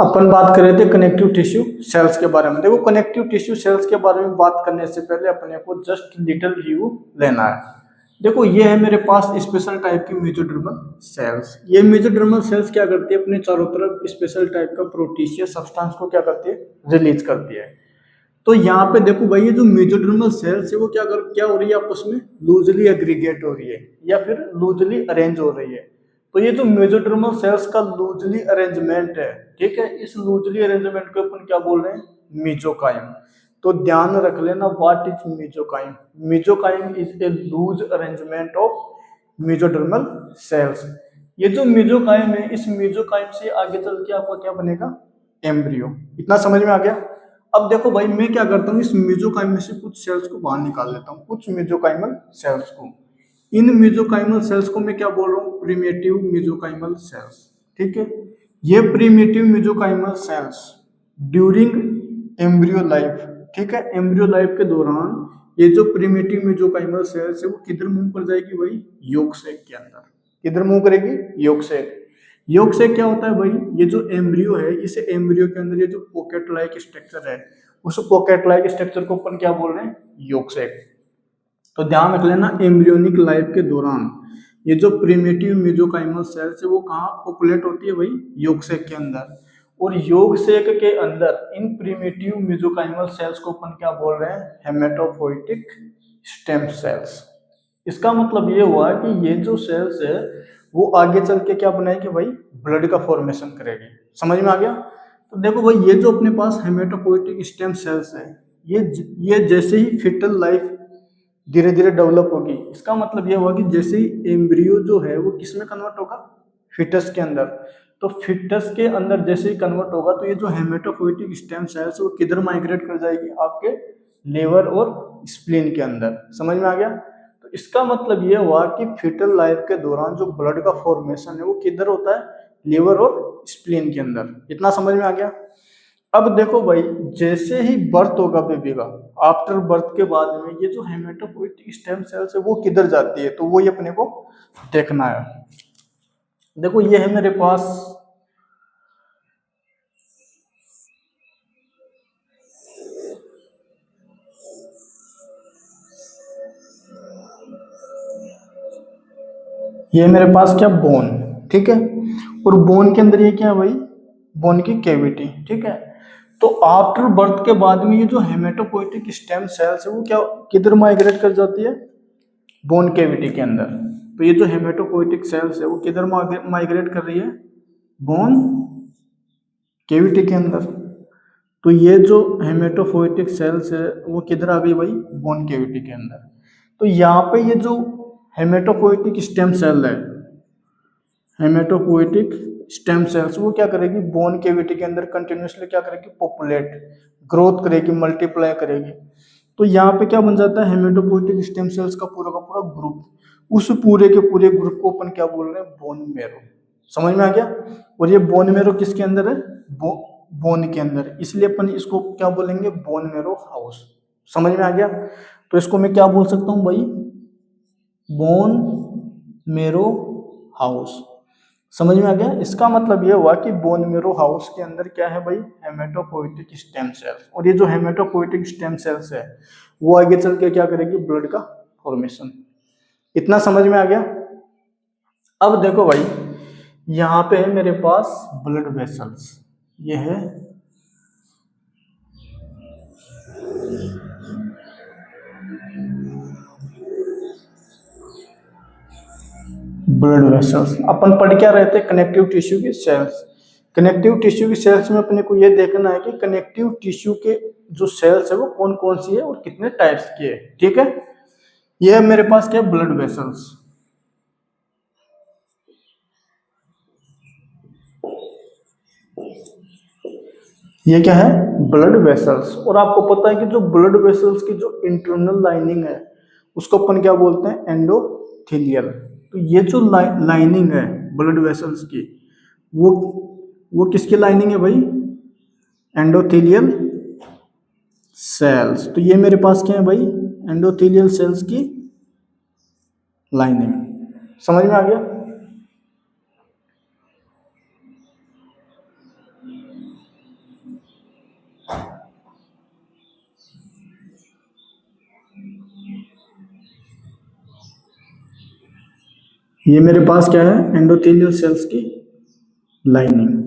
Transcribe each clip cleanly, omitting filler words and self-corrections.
अपन बात कर रहे थे कनेक्टिव टिश्यू सेल्स के बारे में। देखो कनेक्टिव टिश्यू सेल्स के बारे में बात करने से पहले अपने को जस्ट लिटिल व्यू लेना है। देखो ये है मेरे पास स्पेशल टाइप की मेसोडर्मल सेल्स। ये मेसोडर्मल सेल्स क्या करती है, अपने चारों तरफ स्पेशल टाइप का प्रोटीशिया सब्सटेंस को क्या करती है, रिलीज करती है। तो यहाँ पे देखो भाई ये जो मेसोडर्मल सेल्स है वो क्या हो रही है, आपस में लूजली एग्रीगेट हो रही है या फिर लूजली अरेंज हो रही है। तो ये जो मेसोडर्मल सेल्स का लूजली अरेंजमेंट है, ठीक है, इस लूजली अरेंजमेंट को अपन क्या बोल रहे हैं, मेसोकाइम। तो ध्यान रख लेना, what is mesenchyme. Mesenchyme is a loose arrangement of mesodermal cells. ये जो मेसोकाइम है, इस मेसोकाइम से आगे चल के आपका क्या बनेगा, एम्ब्रियो। इतना समझ में आ गया। अब देखो भाई मैं क्या करता हूँ, इस मेसोकाइम में से कुछ सेल्स को बाहर निकाल लेता हूँ, कुछ मेसोकाइमल सेल्स को। इन मेसोकाइमल सेल्स को मैं क्या बोल रहा हूँ, प्रिमिटिव मेसोकाइमल सेल्स। ठीक है, ये primitive mesenchymal cells during embryo life, ठीक है, एम्ब्रियो लाइफ के दौरान ये जो प्रिमिटिव मेसोकाइमल सेल्स है वो किधर मूव कर जाएगी भाई, यॉर्क सैक के अंदर। किधर मूव करेगी, यॉर्क सैक। यॉर्क सैक क्या होता है भाई, ये जो एम्ब्रियो है, इस एम्ब्रियो के अंदर ये जो पॉकेट लाइक स्ट्रक्चर है, उस पॉकेट लाइक स्ट्रक्चर को अपन क्या बोल रहे हैं, यॉर्क सैक। तो ध्यान रख लेना, एम्ब्रियोनिक लाइफ के दौरान ये जो प्रिमिटिव मेसोकाइमल सेल्स है वो कहाँ पॉपुलेट होती है भाई, यॉर्क सैक के अंदर। और यॉर्क सैक के अंदर इन प्रिमिटिव मेसोकाइमल सेल्स को अपन क्या बोल रहे हैं, हेमेटोपोइटिक स्टेम सेल्स। इसका मतलब ये हुआ कि ये जो सेल्स है वो आगे चल के क्या बनाएगी भाई, ब्लड का फॉर्मेशन करेगी। समझ में आ गया। तो देखो भाई ये जो अपने पास हेमेटोपोइटिक स्टेम सेल्स है, ये जैसे ही फिटल लाइफ धीरे धीरे डेवलप होगी, इसका मतलब ये हुआ कि जैसे ही एम्ब्रियो जो है वो किस में कन्वर्ट होगा, फिटस के अंदर। तो फिटस के अंदर जैसे ही कन्वर्ट होगा तो ये जो हेमेटोपोइटिक स्टेम सेल्स है वो किधर माइग्रेट कर जाएगी, आपके लेवर और स्प्लीन के अंदर। समझ में आ गया। तो इसका मतलब ये हुआ कि फिटल लाइफ के दौरान जो ब्लड का फॉर्मेशन है वो किधर होता है, लिवर और स्प्लीन के अंदर। इतना समझ में आ गया। अब देखो भाई जैसे ही बर्थ होगा बेबी का, आफ्टर बर्थ के बाद में ये जो हेमेटोपोइटिक स्टेम सेल्स है वो किधर जाती है, तो वो ये अपने को देखना है। देखो ये है मेरे पास ये मेरे पास क्या, बोन, ठीक है। और बोन के अंदर ये क्या है भाई, बोन की कैविटी, ठीक है। तो आफ्टर बर्थ के बाद में ये जो हेमेटोपोइटिक स्टेम सेल्स है वो क्या किधर माइग्रेट कर जाती है, बोन कैविटी के अंदर। तो ये जो हेमेटोपोइटिक सेल्स है वो किधर माइग्रेट कर रही है, बोन कैविटी के अंदर। तो ये जो हेमेटोपोइटिक सेल्स है वो किधर आ गई भाई, बोन कैविटी के अंदर। तो यहाँ पे ये जो हेमेटोपोइटिक स्टेम सेल है, हेमेटोपोइटिक स्टेम सेल्स वो क्या करेगी, बोन कैविटी के अंदर कंटिन्यूसली क्या करेगी, पॉपुलेट, ग्रोथ करेगी, मल्टीप्लाई करेगी। तो यहाँ पे क्या बन जाता है, हेमेटोपोइटिक स्टेम सेल्स का पूरा ग्रुप। उस पूरे के पूरे ग्रुप को अपन क्या बोल रहे हैं, बोन मेरो। समझ में आ गया। और ये बोन मेरो किसके अंदर है, बोन के अंदर, इसलिए अपन इसको क्या बोलेंगे, बोन मेरो हाउस। समझ में आ गया। तो इसको मैं क्या बोल सकता हूँ भाई, बोन मेरो हाउस। समझ में आ गया। इसका मतलब ये हुआ कि बोन मेरो हाउस के अंदर क्या है भाई, हेमेटोपोइटिक स्टेम सेल्स। और ये जो हेमेटोपोइटिक स्टेम सेल्स है वो आगे चल के क्या करेगी, ब्लड का फॉर्मेशन। इतना समझ में आ गया। अब देखो भाई यहाँ पे है मेरे पास ब्लड वेसल्स। ये है ब्लड वेसल्स। अपन पढ़ क्या रहे थे, कनेक्टिव टिश्यू की सेल्स। कनेक्टिव टिश्यू की सेल्स में अपने को ये देखना है कि कनेक्टिव टिश्यू के जो सेल्स है वो कौन कौन सी है और कितने टाइप्स की है, ठीक है। ये है मेरे पास क्या, ब्लड वेसल्स। ये क्या है, ब्लड वेसल्स। और आपको पता है कि जो ब्लड वेसल्स की जो इंटरनल लाइनिंग है उसको अपन क्या बोलते हैं, एंडोथेलियल। तो ये जो लाइनिंग है ब्लड वेसल्स की, वो वो किसकी लाइनिंग है भाई, एंडोथेलियल सेल्स। तो ये मेरे पास क्या है भाई, एंडोथेलियल सेल्स की लाइनिंग। समझ में आ गया। ये मेरे पास क्या है, एंडोथेलियल सेल्स की लाइनिंग।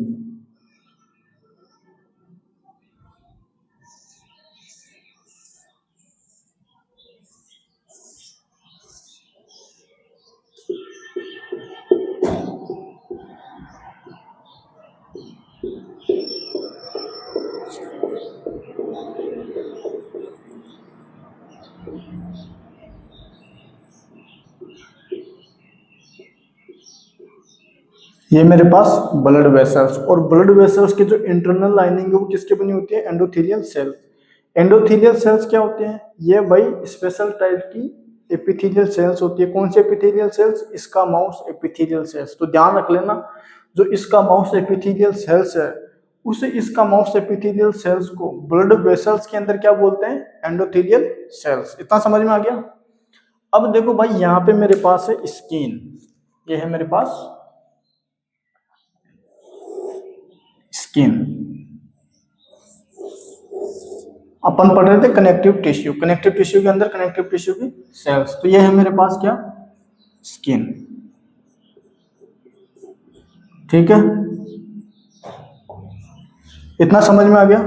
ये मेरे पास ब्लड वेसल्स, और ब्लड वेसल्स की जो इंटरनल लाइनिंग है वो किसकी बनी होती है, एंडोथेलियल सेल। एंडोथेलियल सेल्स क्या होते हैं, ये भाई स्पेशल टाइप की एपिथेलियल सेल्स होती है। कौन सी एपिथेलियल सेल्स, इसका माउस एपिथेलियल सेल्स। तो ध्यान रख लेना, जो इसका माउस एपिथेलियल सेल्स है, उसे इसका माउस एपिथेलियल सेल्स को ब्लड वेसल्स के अंदर क्या बोलते हैं, एंडोथेलियल सेल्स। इतना समझ में आ गया। अब देखो भाई, यहाँ पे मेरे पास है स्किन, ये है मेरे पास स्किन। अपन पढ़ रहे थे कनेक्टिव टिश्यू, कनेक्टिव टिश्यू के अंदर कनेक्टिव टिश्यू की सेल्स। तो ये है मेरे पास क्या, स्किन। ठीक है, इतना समझ में आ गया।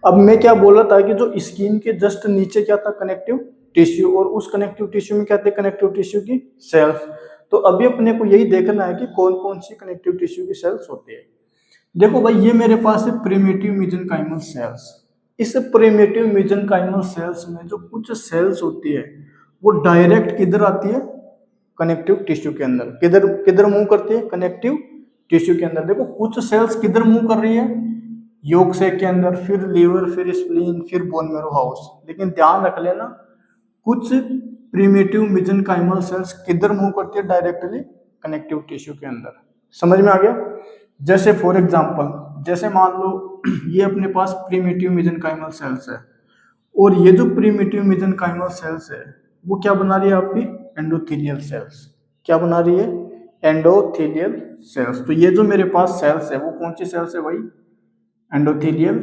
अब मैं क्या बोल रहा था कि जो स्किन के जस्ट नीचे क्या था, कनेक्टिव टिश्यू, और उस कनेक्टिव टिश्यू में क्या थे, कनेक्टिव टिश्यू की सेल्स। तो अभी अपने को यही देखना है कि कौन कौन सी कनेक्टिव टिश्यू की सेल्स होती है। देखो भाई, ये मेरे पास है प्रिमिटिव मेसेंकाइमल सेल्स। इस प्रिमिटिव मेसेंकाइमल सेल्स में जो कुछ सेल्स होती है वो डायरेक्ट किधर आती है, कनेक्टिव टिश्यू के अंदर। किधर किधर मूव करती है, कनेक्टिव टिश्यू के अंदर। देखो कुछ सेल्स किधर मूव कर रही है, यॉर्क सैक के अंदर, फिर लीवर, फिर स्प्लीन, फिर बोन मैरो हाउस। लेकिन ध्यान रख लेना, कुछ प्रिमिटिव मेसेंकाइमल सेल्स किधर मूव करती है, डायरेक्टली कनेक्टिव टिश्यू के अंदर। समझ में आ गया। जैसे फॉर एग्जांपल, जैसे मान लो ये अपने पास प्रिमिटिव मेसेंकाइमल सेल्स है, और ये जो प्रिमिटिव मेसेंकाइमल सेल्स है वो क्या बना रही है, आपकी एंडोथेलियल सेल्स। क्या बना रही है, एंडोथेलियल सेल्स। तो ये जो मेरे पास सेल्स है वो कौन सी सेल्स है भाई, एंडोथेलियल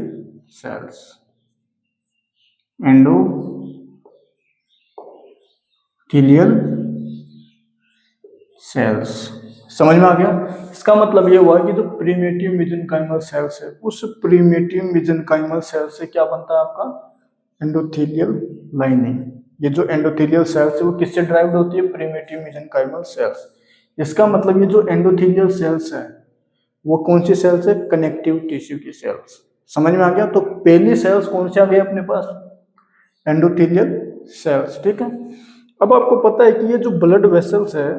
सेल्स। एंडोथेलियल सेल्स, समझ में आ गया। इसका मतलब ये हुआ कि जो प्रिमिटिव मेसेंकाइमल सेल्स है, उस प्रिमिटिव मेसेंकाइमल सेल से क्या बनता है आपका, एंडोथेलियल लाइनिंग। ये जो एंडोथेलियल सेल्स है वो किससे ड्राइव्ड होती है, प्रिमिटिव मेसेंकाइमल सेल्स। इसका मतलब ये जो एंडोथेलियल सेल्स है वो कौन सी सेल्स है, कनेक्टिव टिश्यू की सेल्स। समझ में आ गया। तो पहली सेल्स कौन सी आ गई अपने पास, एंडोथेलियल सेल्स। ठीक है, अब आपको पता है कि ये जो ब्लड वेसल्स है,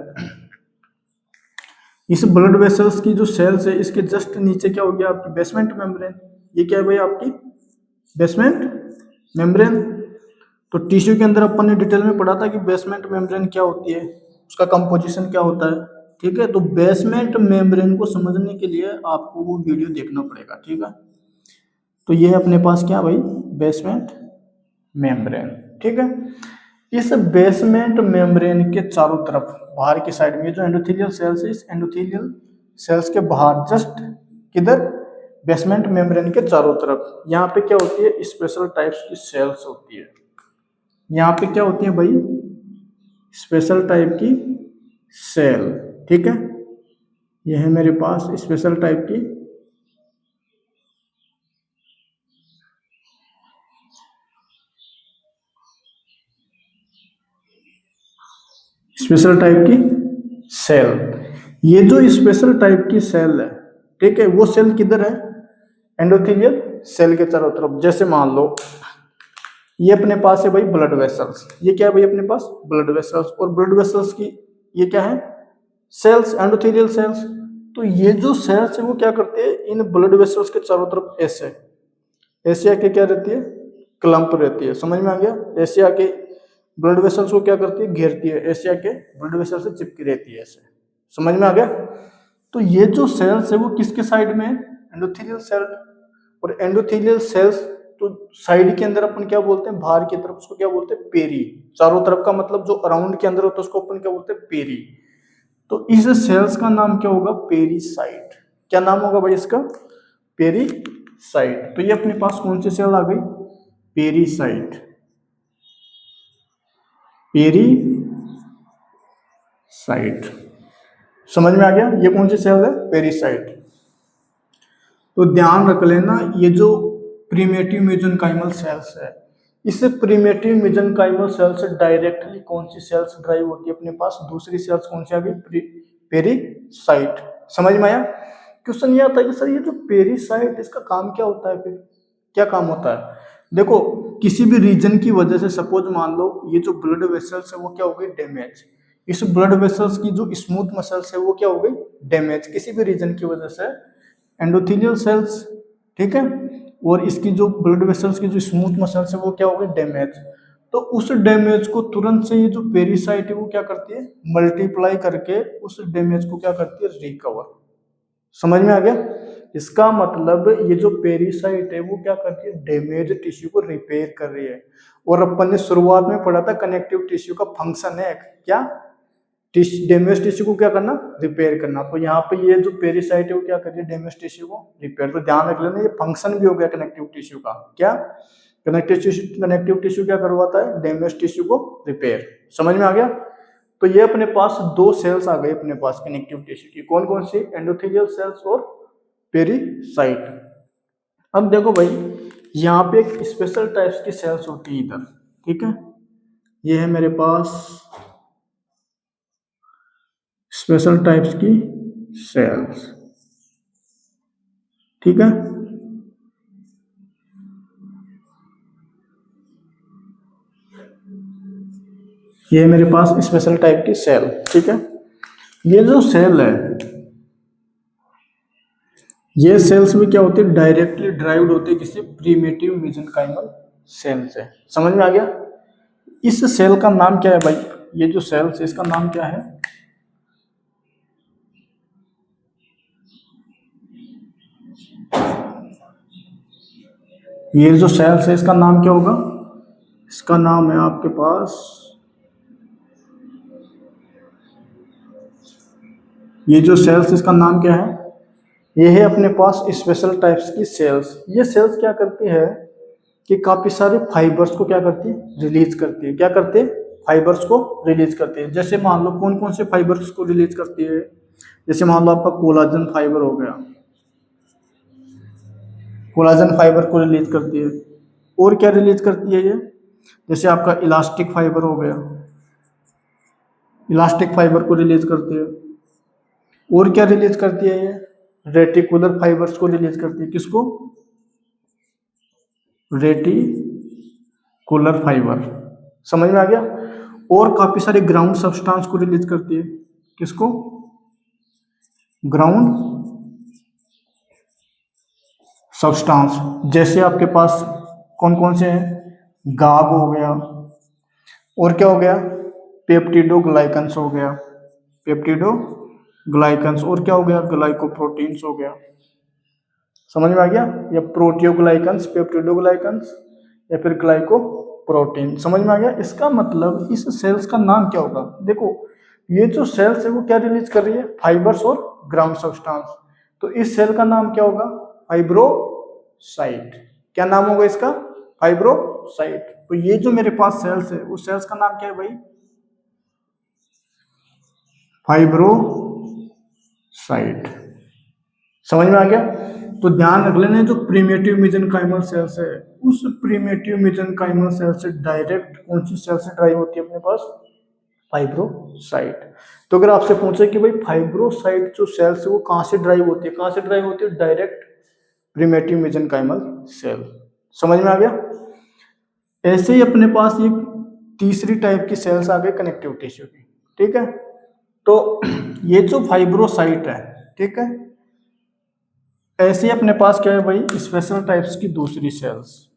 इस ब्लड वेसल्स की जो सेल्स है, इसके जस्ट नीचे क्या हो गया, आपकी बेसमेंट मेम्ब्रेन। ये क्या है भाई, आपकी बेसमेंट मेम्ब्रेन। तो टिश्यू के अंदर अपन ने डिटेल में पढ़ा था कि बेसमेंट मेम्ब्रेन क्या होती है, उसका कंपोजिशन क्या होता है। ठीक है, तो बेसमेंट मेम्ब्रेन को समझने के लिए आपको वो वीडियो देखना पड़ेगा। ठीक है, तो ये है अपने पास क्या भाई, बेसमेंट मेम्ब्रेन। ठीक है, इस बेसमेंट मेम्ब्रेन के चारों तरफ बाहर की साइड में जो एंडोथेलियल सेल्स है, इस एंडोथेलियल सेल्स के बाहर जस्ट किधर, बेसमेंट मेम्ब्रेन के चारों तरफ यहाँ पे क्या होती है, स्पेशल टाइप्स की सेल्स होती है। यहाँ पे क्या होती है भाई, स्पेशल टाइप की सेल। ठीक है, यह है मेरे पास स्पेशल टाइप की स्पेशल टाइप की सेल। ये जो स्पेशल टाइप की सेल है, ठीक है, वो सेल किधर है, एंडोथेलियल सेल के चारों तरफ। जैसे मान लो ये अपने पास है भाई ब्लड वेसल्स, ये क्या है भाई अपने पास, ब्लड वेसल्स। और ब्लड वेसल्स की ये क्या है, सेल्स, एंडोथेलियल सेल्स। तो ये जो सेल्स है वो क्या करते हैं, इन ब्लड वेसल्स के चारों तरफ ऐसे ऐसे आके क्या रहती है, क्लम्प रहती है। समझ में आ गया। ऐसे आके ब्लड वेसल्स को क्या करती है, घेरती है। ऐसे आके ब्लड वेसल से चिपकी रहती है ऐसे। समझ में आ गया। तो ये जो सेल्स है वो किसके साइड में है, एंडोथेलियल सेल। और एंडोथेलियल सेल्स तो साइड के अंदर अपन क्या बोलते हैं, बाहर की तरफ उसको क्या बोलते हैं, पेरी। चारों तरफ का मतलब जो अराउंड के अंदर होता है उसको अपन क्या बोलते हैं, पेरी। तो इस सेल्स का नाम क्या होगा, पेरीसाइट। क्या नाम होगा भाई इसका, पेरीसाइट। तो ये अपने पास कौन सी सेल आ गई? पेरीसाइट। पेरीसाइट समझ में आ गया? ये कौन सी सेल है? पेरीसाइट। तो ध्यान रख लेना, ये जो प्रीमेटिव मेसेंकाइमल सेल्स है, इस प्रीमेटिव मेसेंकाइमल सेल से डायरेक्टली कौन सी सेल्स ड्राइव होती है अपने पास? दूसरी सेल्स कौन सी आ गई? पेरीसाइट। समझ में आया? क्वेश्चन ये आता है कि सर ये जो पेरीसाइट, इसका काम क्या होता है? फिर क्या काम होता है? देखो, किसी भी रीजन की वजह से सपोज मान लो ये जो ब्लड वेसल्स है वो क्या हो गई? डैमेज। इस ब्लड वेसल्स की जो स्मूथ मसल्स है वो क्या हो गई? डैमेज, किसी भी रीजन की वजह से। एंडोथेलियल सेल्स, ठीक है, और इसकी जो ब्लड वेसल्स की जो स्मूथ मसल्स है वो क्या हो गई? डैमेज। तो उस डैमेज को तुरंत से ये जो पेरीसाइट है वो क्या करती है? मल्टीप्लाई करके उस डैमेज को क्या करती है? रिकवर। समझ में आ गया? इसका मतलब ये जो पेरीसाइट है वो क्या करती है? डैमेज टिश्यू को रिपेयर कर रही है। और अपन ने शुरुआत में पढ़ा था कनेक्टिव टिश्यू का फंक्शन है क्या? डैमेज टिश्यू को क्या करना? रिपेयर करना। तो यहाँ पे ये जो पेरीसाइट है वो क्या कर रही है? डैमेज टिश्यू को रिपेयर। तो ध्यान रख लेना, ये फंक्शन भी हो गया कनेक्टिव टिश्यू का। क्या? कनेक्टिव टिश्यू क्या करवाता है? डैमेज टिश्यू को रिपेयर। समझ में आ गया? तो ये अपने पास दो सेल्स आ गए अपने पास कनेक्टिव टिश्यू की। कौन कौन सी? एंडोथेलियल सेल्स और पेरीसाइट। अब देखो भाई, यहाँ पे एक स्पेशल टाइप्स की सेल्स होती है इधर, ठीक है। ये है मेरे पास स्पेशल टाइप्स की सेल्स, ठीक है। ये मेरे पास स्पेशल टाइप की सेल, ठीक है। ये जो सेल है, ये सेल्स में क्या होती है? डायरेक्टली ड्राइव्ड होती है किसी प्रीमेटिव मेसेंकाइमल सेल से। समझ में आ गया? इस सेल का नाम क्या है भाई? ये जो सेल्स है इसका नाम क्या है? ये जो सेल्स है इसका नाम क्या होगा? इसका नाम है आपके पास, ये जो सेल्स इसका नाम क्या है? ये है अपने पास स्पेशल टाइप्स की सेल्स। ये सेल्स क्या करती है कि काफी सारे फाइबर्स को क्या करती है? रिलीज करती है। क्या करते हैं? फाइबर्स को रिलीज करती है। जैसे मान लो कौन कौन से फाइबर्स को रिलीज करती है? जैसे मान लो आपका कोलाजन फाइबर हो गया, कोलाजन फाइबर को रिलीज करती है। और क्या रिलीज करती है ये? जैसे आपका इलास्टिक फाइबर हो गया, इलास्टिक फाइबर को रिलीज करती है। और क्या रिलीज करती है ये? रेटिकुलर फाइबर्स को रिलीज करती है। किसको? Reticular fibre. समझ में आ गया? और काफी सारे ग्राउंड सब्सटेंस को रिलीज करती है। किसको? Ground substance. जैसे आपके पास कौन कौन से हैं? गाब हो गया, और क्या हो गया? पेप्टिडोग्लाइकन्स हो गया, पेप्टिडोग्लाइकन्स। और क्या हो गया? ग्लाइकोप्रोटीन्स हो गया। समझ में आ गया? या प्रोटियोग्लाइकन्स, पेप्टिडोग्लाइकन्स, या फिर ग्लाइकोप्रोटीन। समझ में आ गया? इसका मतलब इस सेल्स का नाम क्या होगा? देखो, ये जो सेल्स है वो क्या रिलीज कर रही है? फाइबर्स और ग्राउंड सब्सटेंस। तो इस सेल का नाम क्या होगा? फाइब्रोसाइट। क्या नाम होगा इसका? फाइब्रोसाइट। तो ये जो मेरे पास सेल्स है उस सेल्स का नाम क्या है भाई? फाइब्रोसाइट। समझ में आ गया? तो ध्यान रख लेना, जो प्रीमेटिव मेसेंकाइमल सेल्स है उस प्रीमेटिव मेसेंकाइमल सेल से डायरेक्ट कौन सी सेल से ड्राइव होती है अपने पास? फाइब्रोसाइट। तो अगर आपसे पूछे कि भाई फाइब्रोसाइट जो सेल्स है वो कहां से ड्राइव होती है? कहां से ड्राइव होती है? Direct primitive mesenchymal cell. समझ में आ गया? ऐसे ही अपने पास एक तीसरी टाइप की सेल्स आ गई कनेक्टिव टिश्यू की, ठीक है। तो ये जो फाइब्रोसाइट है, ठीक है, ऐसे ही अपने पास क्या है भाई? स्पेशल टाइप्स की दूसरी सेल्स।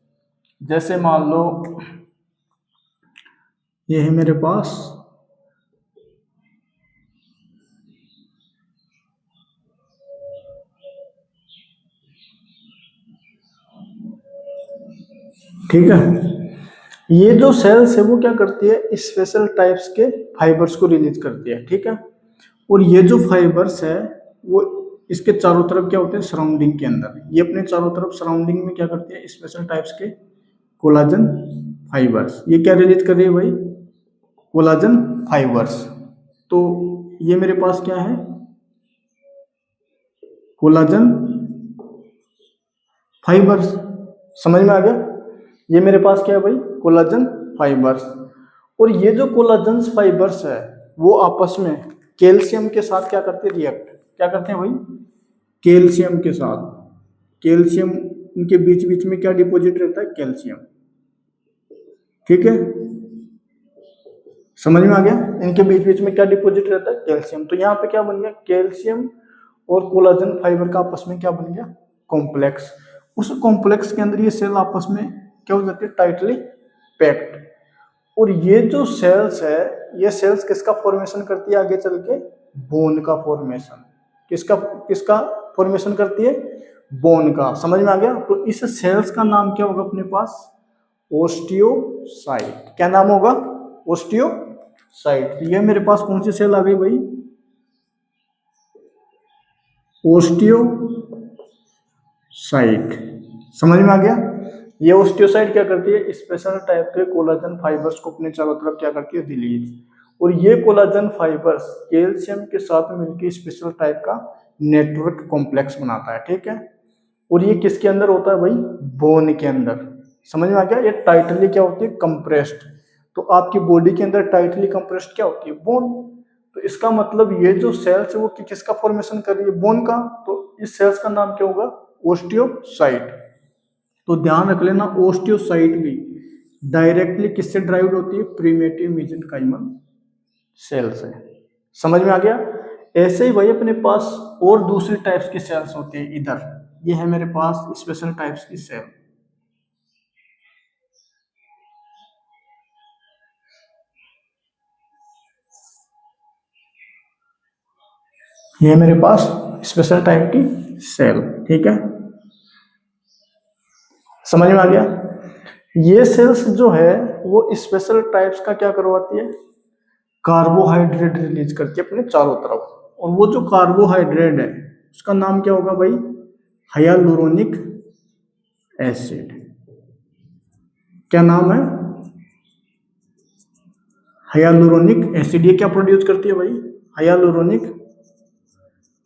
जैसे मान लो ये है मेरे पास ठीक है, ये जो सेल्स है वो क्या करती है? स्पेशल टाइप्स के फाइबर्स को रिलीज करती है, ठीक है। और ये जो फाइबर्स है वो इसके चारों तरफ क्या होते हैं, सराउंडिंग के अंदर, ये अपने चारों तरफ सराउंडिंग में क्या करते हैं, स्पेशल टाइप्स के कोलाजन फाइबर्स। ये क्या रिलीज कर रही है भाई, कोलाजन फाइबर्स। तो ये मेरे पास क्या है, कोलाजन फाइबर्स। समझ में आ गया, ये मेरे पास क्या है भाई, कोलाजन फाइबर्स। और ये जो कोलाजन फाइबर्स है वो आपस में कैल्शियम के साथ क्या करते हैं, रिएक्ट, क्या करते हैं भाई, कैल्शियम के साथ। कैल्शियम, इनके बीच बीच में क्या डिपॉजिट रहता है, कैल्शियम। ठीक है, समझ में आ गया, इनके बीच बीच में क्या डिपॉजिट रहता है, कैल्शियम। तो यहाँ पे क्या बन गया, कैल्शियम और कोलाजन फाइबर का आपस में क्या बन गया, कॉम्प्लेक्स। उस कॉम्प्लेक्स के अंदर ये सेल आपस में क्या हो जाती है, टाइटली पैक्ड। और ये जो सेल्स है, ये सेल्स किसका फॉर्मेशन करती है आगे चल के, बोन का फॉर्मेशन। किसका किसका फॉर्मेशन करती है, बोन का। समझ में आ गया। तो इस सेल्स का नाम क्या होगा अपने पास, ओस्टियोसाइट। क्या नाम होगा, ओस्टियोसाइट। ये मेरे पास कौन सी सेल आ गई भाई, ओस्टियोसाइट। समझ में आ गया। ये ओस्टियोसाइट क्या करती है, स्पेशल टाइप के कोलाजन फाइबर्स को अपने चारों तरफ क्या करती है, रिलीज। और ये कोलाजन फाइबर्स कैल्शियम के साथ मिलकर स्पेशल टाइप का नेटवर्क कॉम्प्लेक्स बनाता है। ठीक है, और ये किसके अंदर होता है भाई, बोन के अंदर। समझ में आ गया। ये टाइटली क्या होती है, कंप्रेस्ड। तो आपकी बॉडी के अंदर टाइटली कंप्रेस्ड क्या होती है, बोन। तो इसका मतलब ये जो सेल्स है वो किसका फॉर्मेशन कर रही है, बोन का। तो इस सेल्स का नाम क्या होगा, ओस्टियोसाइट। तो ध्यान रख लेना, ओस्टियोसाइट भी डायरेक्टली किससे ड्राइव्ड होती है, प्रिमिटिव मेसेंकाइमल सेल से। समझ में आ गया। ऐसे ही भाई अपने पास और दूसरी टाइप्स की सेल्स होती है। इधर ये है मेरे पास स्पेशल टाइप्स की सेल। ये मेरे पास स्पेशल टाइप की सेल। ठीक है, समझ में आ गया। ये सेल्स जो है वो स्पेशल टाइप्स का क्या करवाती है, कार्बोहाइड्रेट रिलीज करती है अपने चारों तरफ। और वो जो कार्बोहाइड्रेट है उसका नाम क्या होगा भाई, हाइयालुरोनिक एसिड। क्या नाम है, हाइयालुरोनिक एसिड। ये क्या प्रोड्यूस करती है भाई, हाइयालुरोनिक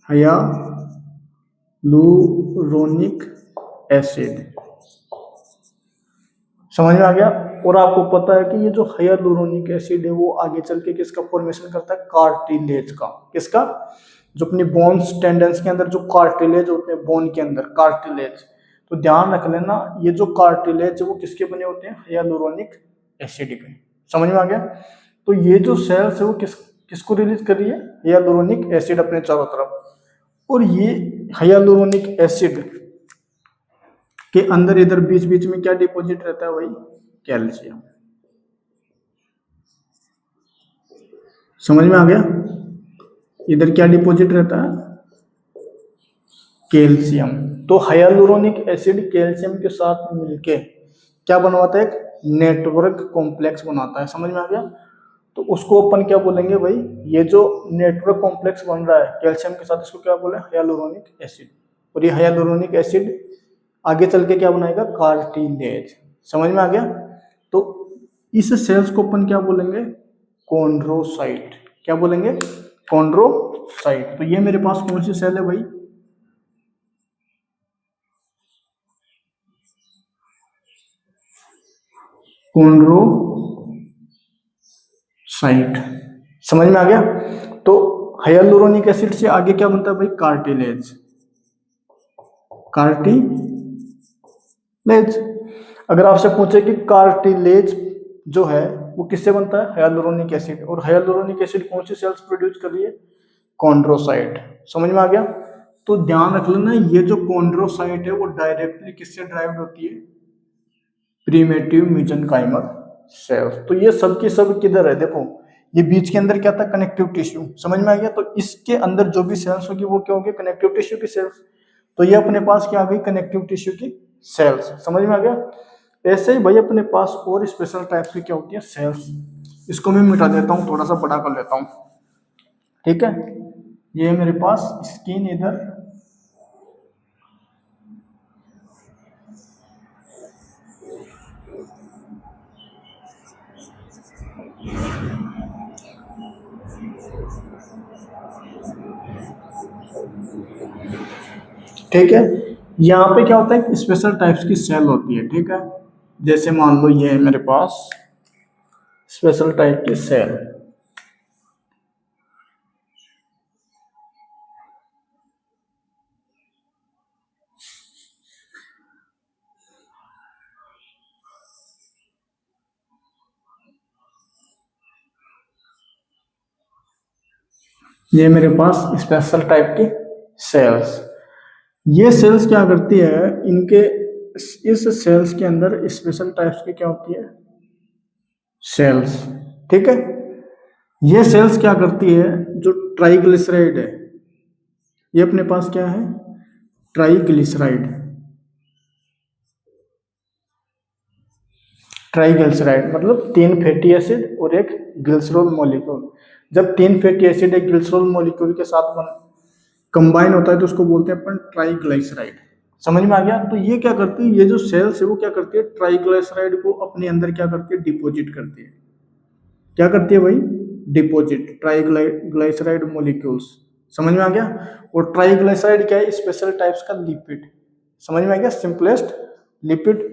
हाइयालुरोनिक एसिड। समझ में आ गया। और आपको पता है कि ये जो हाइयालुरोनिक एसिड है वो आगे चल के किसका फॉर्मेशन करता है, कार्टिलेज का। किसका, जो अपनी बोन्स टेंडेंस के अंदर जो कार्टिलेज होते हैं बोन के अंदर, कार्टिलेज। तो ध्यान रख लेना, ये जो कार्टिलेज है वो किसके बने होते हैं, हाइयालुरोनिक एसिड के। समझ में आ गया। तो ये जो सेल्स है वो किसको रिलीज कर रही है, हाइयालुरोनिक एसिड अपने चारों तरफ। और ये हाइयालुरोनिक एसिड के अंदर इधर बीच बीच में क्या डिपॉजिट रहता है भाई, कैल्शियम। समझ में आ गया। इधर क्या डिपॉजिट रहता है, कैल्शियम। तो हाइयालुरोनिक एसिड कैल्शियम के साथ मिलके क्या बनवाता है, एक नेटवर्क कॉम्प्लेक्स बनाता है। समझ में आ गया। तो उसको अपन क्या बोलेंगे भाई, ये जो नेटवर्क कॉम्प्लेक्स बन रहा है कैल्शियम के साथ, इसको क्या बोले, हाइयालुरोनिक एसिड। और ये हाइयालुरोनिक एसिड आगे चल के क्या बनाएगा, कार्टिलेज। समझ में आ गया। तो इस सेल्स को अपन क्या बोलेंगे, कॉन्ड्रोसाइट। क्या बोलेंगे, कॉन्ड्रोसाइट। तो ये मेरे पास कौन सी सेल है भाई, कॉन्ड्रोसाइट। समझ में आ गया। तो हाइयालुरोनिक एसिड से आगे क्या बनता है भाई, कार्टिलेज। कार्टिलेज। अगर आपसे पूछे कि कार्टिलेज जो है वो किससे बनता है, हाइयालुरोनिक एसिड। और हाइयालुरोनिक एसिड कौन सी सेल्स प्रोड्यूस कर रही है, कॉन्ड्रोसाइट। समझ में आ गया। तो ध्यान रख लेना, ये जो कॉन्ड्रोसाइट है वो डायरेक्टली किससे ड्राइव्ड होती है, प्रिमिटिव मेसेंकाइमल सेल्स। तो ये सब की सब किधर है, देखो ये बीच के अंदर क्या था, कनेक्टिव टिश्यू। समझ में आ गया। तो इसके अंदर जो भी सेल्स होगी वो क्या होगी, कनेक्टिव टिश्यू की सेल्स। तो ये अपने पास क्या आ गई, कनेक्टिव टिश्यू की सेल्स। समझ में आ गया। ऐसे ही भाई अपने पास और स्पेशल टाइप्स की क्या होती है, सेल्स। इसको मैं मिटा देता हूँ, थोड़ा सा बड़ा कर लेता हूँ। ठीक है, ये मेरे पास स्किन इधर ठीक है। यहाँ पे क्या होता है, स्पेशल टाइप्स की सेल होती है, ठीक है। जैसे मान लो ये है मेरे पास स्पेशल टाइप की सेल, ये मेरे पास स्पेशल टाइप की सेल्स। ये सेल्स क्या करती है, इनके इस सेल्स के अंदर स्पेशल टाइप्स की क्या होती है, सेल्स, ठीक है। ये सेल्स क्या करती है, जो ट्राइग्लिसराइड है, ये अपने पास क्या है, ट्राइग्लिसराइड, ट्राइग्लिसराइड मतलब 3 फैटी एसिड और एक ग्लिसरॉल मॉलिक्यूल। जब 3 फैटी एसिड एक ग्लिसरॉल मॉलिक्यूल के साथ कंबाइन होता है तो उसको बोलते हैं अपन ट्राइग्लिसराइड। समझ में आ गया। तो ये क्या करती है, ये जो सेल्स है वो क्या करती है, ट्राइग्लिसराइड को अपने अंदर क्या करती है, डिपोजिट करती है। क्या करती है भाई, डिपोजिट ट्राइग्लिसराइड मॉलिक्यूल्स। समझ में आ गया। और ट्राइग्लिसराइड क्या है, स्पेशल टाइप्स का लिपिड। समझ में आ गया, सिंपलेस्ट लिपिड।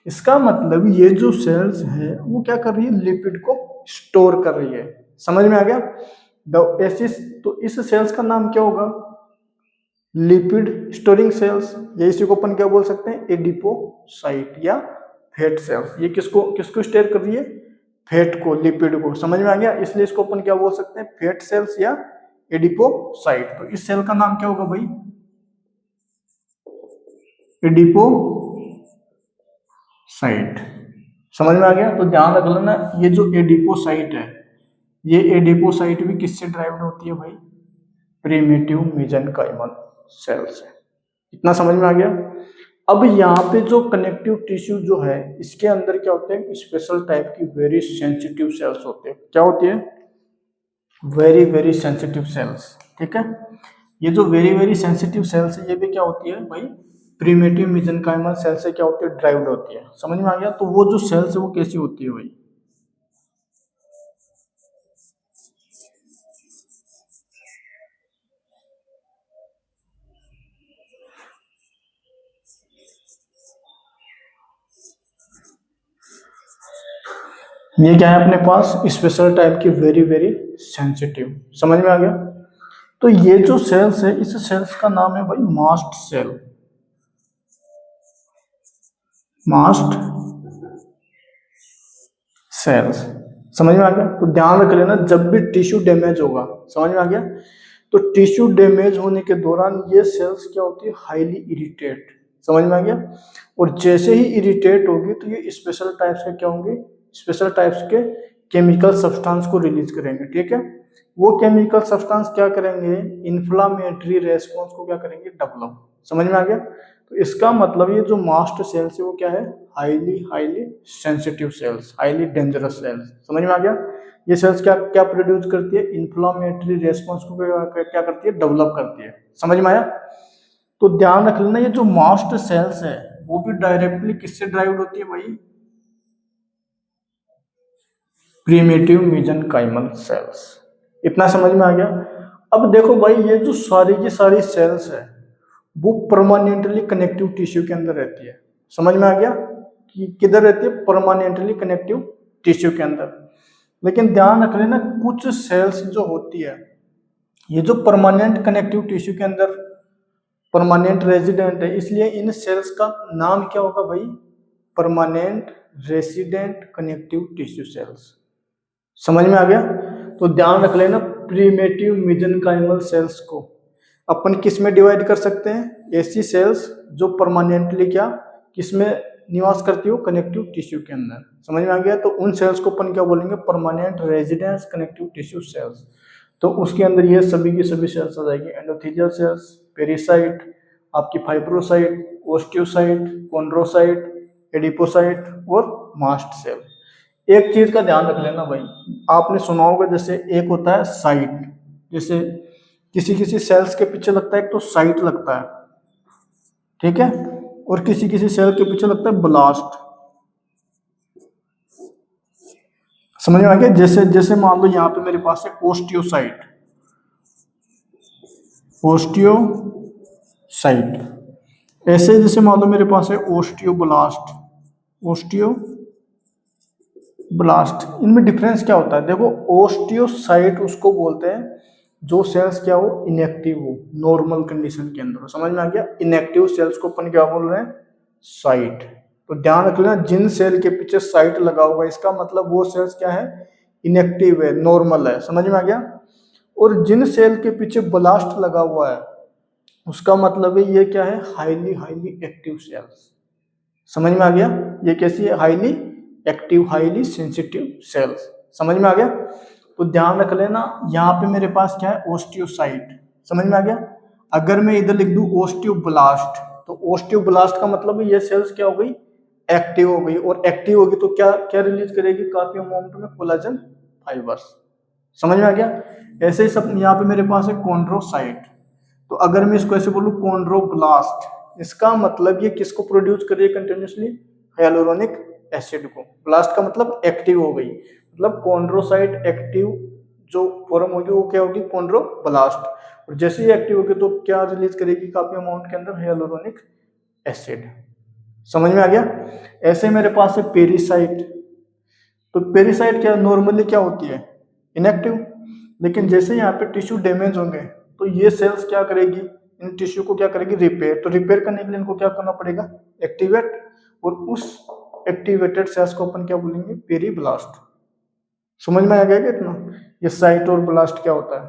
इसका मतलब ये जो सेल्स है वो क्या कर रही है, लिपिड को स्टोर कर रही है। समझ में आ गया। तो इस सेल्स का नाम क्या होगा, लिपिड स्टोरिंग सेल्स, या इसी को अपन क्या बोल सकते हैं, एडिपोसाइट या फैट सेल्स। ये किसको किसको स्टोर कर रही है, फैट को, लिपिड को। समझ में आ गया। इसलिए इसको अपन क्या बोल सकते हैं, फैट सेल्स या एडिपोसाइट। तो इस सेल का नाम क्या होगा भाई, एडिपोसाइट। समझ में आ गया। तो ध्यान रख लेना, ये जो एडिपोसाइट है, ये एडिपोसाइट भी किससे ड्राइव्ड होती है भाई, प्रिमिटिव मेसेंकाइमल सेल से। इतना समझ में आ गया। अब यहाँ पे जो कनेक्टिव टिश्यू जो है, इसके अंदर क्या होते हैं, स्पेशल टाइप की वेरी सेंसिटिव सेल्स होते हैं। क्या होती है, वेरी वेरी सेंसिटिव सेल्स, ठीक है। ये जो वेरी वेरी सेंसिटिव सेल्स है, ये भी क्या होती है भाई, प्रिमिटिव मेसेंकाइमल सेल से क्या होती है, ड्राइव्ड होती है। समझ में आ गया। तो वो जो सेल्स है वो कैसी होती है भाई, ये क्या है अपने पास, स्पेशल टाइप की वेरी वेरी सेंसिटिव। समझ में आ गया। तो ये जो सेल्स है, इस सेल्स का नाम है भाई मास्ट सेल, मास्ट सेल्स। समझ में आ गया। तो ध्यान रख लेना, जब भी टिश्यू डैमेज होगा, समझ में आ गया, तो टिश्यू डैमेज होने के दौरान ये सेल्स क्या होती है, हाईली इरिटेट। समझ में आ गया। और जैसे ही इरिटेट होगी तो ये स्पेशल टाइप्स के क्या होंगे, स्पेशल टाइप्स के केमिकल सब्सटेंस को रिलीज करेंगे, ठीक है। वो केमिकल सब्सटेंस क्या करेंगे, इन्फ्लामेटरी रेस्पॉन्स को क्या करेंगे, डेवलप। समझ में आ गया। तो इसका मतलब ये जो मास्ट सेल्स है वो क्या है, highly highly sensitive cells, highly dangerous cells. समझ में आ गया। ये सेल्स क्या क्या प्रोड्यूस करती है, इन्फ्लामेटरी रेस्पॉन्स को क्या करती है, डेवलप करती है। समझ में आया। तो ध्यान रख लेना, ये जो मास्ट सेल्स है वो भी डायरेक्टली किससे ड्राइव होती है भाई, प्रिमिटिव मेसेंकाइमल सेल्स। इतना समझ में आ गया। अब देखो भाई, ये जो सारी की सारी सेल्स है वो परमानेंटली कनेक्टिव टिश्यू के अंदर रहती है। समझ में आ गया कि किधर रहती है, परमानेंटली कनेक्टिव टिश्यू के अंदर। लेकिन ध्यान रख लेना, कुछ सेल्स जो होती है, ये जो परमानेंट कनेक्टिव टिश्यू के अंदर परमानेंट रेजिडेंट है, इसलिए इन सेल्स का नाम क्या होगा भाई, permanent resident connective tissue sales. समझ में आ गया। तो ध्यान रख लेना, प्रिमिटिव मेसेंकाइमल सेल्स को अपन किस में डिवाइड कर सकते हैं, ऐसी सेल्स जो परमानेंटली क्या किसमें निवास करती हो, कनेक्टिव टिश्यू के अंदर। समझ में आ गया। तो उन सेल्स को अपन क्या बोलेंगे, permanent residence connective tissue sales. तो उसके अंदर ये सभी की सभी सेल्स आ जाएगी, एंडोथेलियल सेल्स, पेरिसाइट, आपकी फाइब्रोसाइट, ओस्टियोसाइट, कॉन्ड्रोसाइट, एडिपोसाइट और मास्ट सेल। एक चीज का ध्यान रख लेना भाई, आपने सुना होगा, जैसे एक होता है साइट, जैसे किसी किसी सेल्स के पीछे लगता है एक तो साइट लगता है, ठीक है, और किसी किसी सेल के पीछे लगता है ब्लास्ट। समझ में आ गया। जैसे जैसे मान लो यहाँ पे मेरे पास है ओस्टियोसाइट, ओस्टियोसाइट, ऐसे जैसे मान लो मेरे पास है ओस्टियोब्लास्ट, ओस्टियोब्लास्ट, इनमें डिफरेंस क्या होता है? देखो ओस्टियोसाइट उसको बोलते हैं जो सेल्स क्या हो, इनएक्टिव हो नॉर्मल कंडीशन के अंदर। समझ में आ गया? इनएक्टिव सेल्स को अपन क्या बोल रहे हैं? साइट। तो ध्यान रख लेना, जिन सेल के पीछे साइट लगा हुआ है इसका मतलब वो सेल्स क्या है? इनएक्टिव है, नॉर्मल है। समझ में आ गया? और जिन सेल के पीछे ब्लास्ट लगा हुआ है उसका मतलब है ये क्या है? Highly highly active cells. समझ में आ गया? ये कैसी है? Highly active, highly sensitive sales. समझ में आ गया? तो ध्यान रख लेना, यहाँ पे मेरे पास क्या है? ओस्टियोसाइट। समझ में आ गया? अगर मैं इधर लिख दूं ओस्टियोब्लास्ट, तो ओस्टियोब्लास्ट का मतलब है ये सेल्स क्या हो गई? एक्टिव हो गई। और एक्टिव होगी तो क्या क्या रिलीज करेगी? काफी अमाउंट में कोलाजन फाइबर्स। समझ में आ गया? ऐसे ही सब यहाँ पे मेरे पास है कॉन्ड्रोसाइट। तो अगर मैं इसको ऐसे बोलूं कॉन्ड्रोब्लास्ट, इसका मतलब ये किसको प्रोड्यूस कर रही है कंटिन्यूसली? हाइलुरोनिक एसिड को। ब्लास्ट का मतलब एक्टिव हो गई, मतलब कॉन्ड्रोसाइट एक्टिव जो फॉर्म होगी वो क्या होगी? कॉन्ड्रोब्लास्ट। और जैसे ही एक्टिव होगी तो क्या रिलीज करेगी काफी अमाउंट के अंदर? Hyaluronic acid. समझ में आ गया? ऐसे मेरे पास है पेरिसाइट। तो पेरिसाइट क्या नॉर्मली क्या होती है? इनएक्टिव। लेकिन जैसे यहाँ पे टिश्यू डैमेज होंगे तो ये सेल्स क्या करेगी? इन टिश्यू को क्या करेगी? रिपेयर। तो रिपेयर करने के लिए इनको क्या करना पड़ेगा? एक्टिवेट। और उस एक्टिवेटेड सेल्स को अपन क्या बोलेंगे? पेरीब्लास्ट। समझ में आ गया क्या इतना? ये साइट और ब्लास्ट क्या होता है?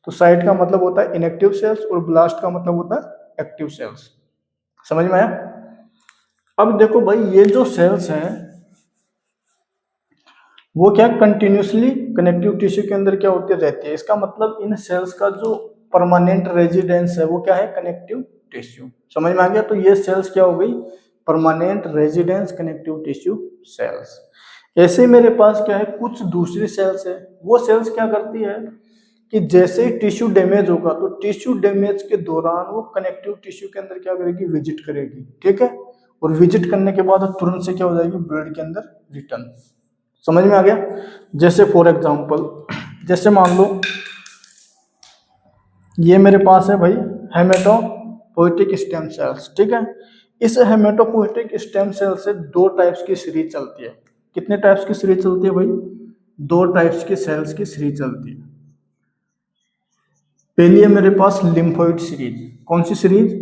तो साइट का मतलब होता है इनएक्टिव सेल्स और ब्लास्ट का मतलब होता है एक्टिव सेल्स। समझ में आया? अब देखो भाई, ये जो सेल्स हैं वो क्या कंटिन्यूसली कनेक्टिव टिश्यू के अंदर क्या होती रहती है। इसका मतलब इन सेल्स का जो परमानेंट रेजिडेंस है वो क्या है? Connective tissue. समझ में आ गया? तो ये सेल्स क्या हो गई? Permanent residence connective tissue sales. ऐसे मेरे पास क्या है? कुछ दूसरी सेल्स है, वो सेल्स क्या करती है कि जैसे ही टिश्यू डैमेज होगा तो टिश्यू डैमेज के दौरान वो कनेक्टिव टिश्यू के अंदर क्या करेगी? विजिट करेगी। ठीक है? और विजिट करने के बाद तुरंत से क्या हो जाएगी? ब्लड के अंदर रिटर्न। समझ में आ गया? जैसे फॉर एग्जांपल, जैसे मान लो ये मेरे पास है भाई हेमेटोपोइटिक स्टेम सेल्स। ठीक है? इस हेमेटोपोइटिक स्टेम सेल से दो टाइप्स की सीरीज चलती है। कितने टाइप्स की सीरीज चलती है भाई? दो टाइप्स की सेल्स की सीरीज चलती है। पहली है मेरे पास लिम्फोइड सीरीज। कौन सी सीरीज?